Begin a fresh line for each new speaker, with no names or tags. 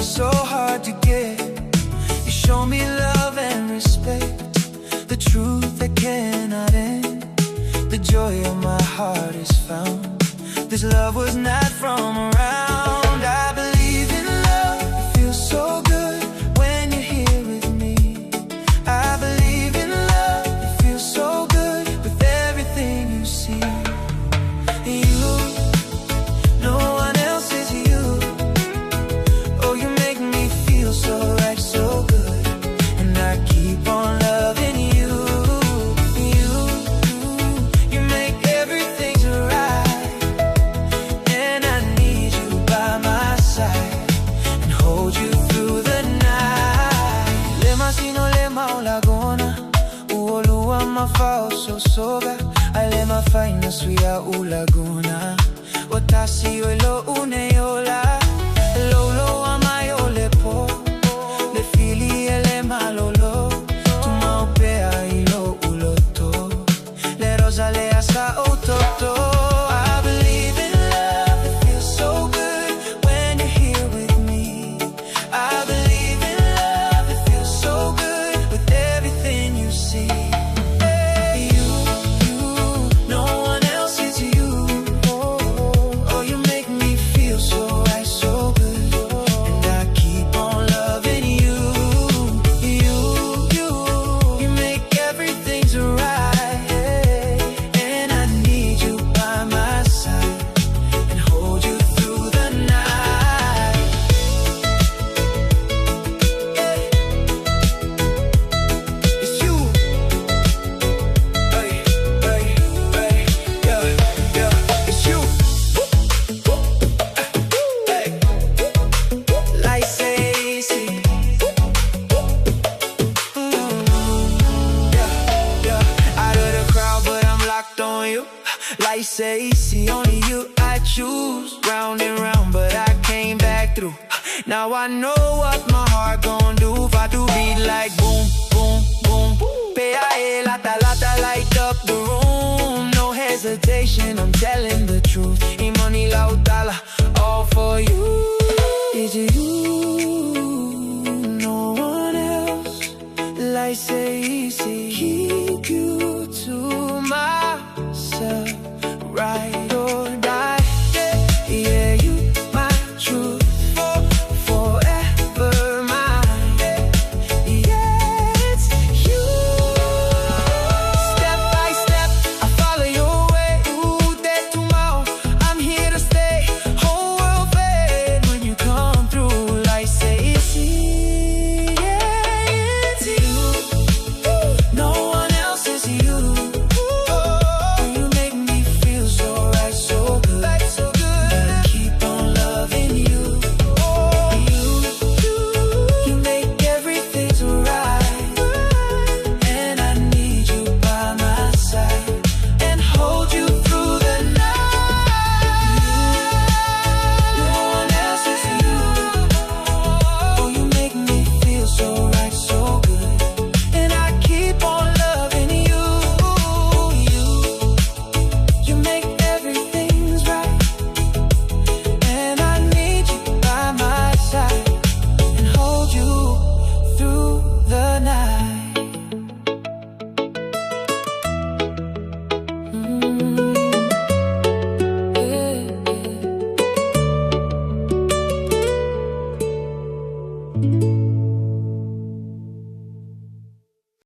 is so hard to get. You show me love and respect, the truth that cannot end. The joy of my heart is found. This love was not from around. I believe in love, it feels so good when you're here with me. I believe in love, it feels so good with everything you see. You, no one else is you. Oh, you make me feel so right, so good. And I keep on loving you. You make everything right. And I need you by my side and hold you through the night. Lema sino lema o lagona, uolua mafao so soga. Alema faina suya u laguna, otasi olo uneola. Lolo amayo lepo, le fili ele malolo. Tumaopea ilo uloto, le rosa le asa ototo. I believe in love, it feels so good when you're here with me. I believe in love, it feels so good with everything you see. No one else is you. Oh, you make me feel so right, so good. And I keep on loving you. You make everything right. And I need you by my side and hold you through the night. It's you. Hey, hey, hey, yeah, yeah, it's you. Hey, like say, see. Yeah, out of the crowd, but I'm locked on you. Like say, see, only you I choose. Round and round, but I came back through. Now I know what my heart gon' do. If I do beat like boom, boom, boom. P.A. lata, lata, light up the room. No hesitation, I'm telling the truth.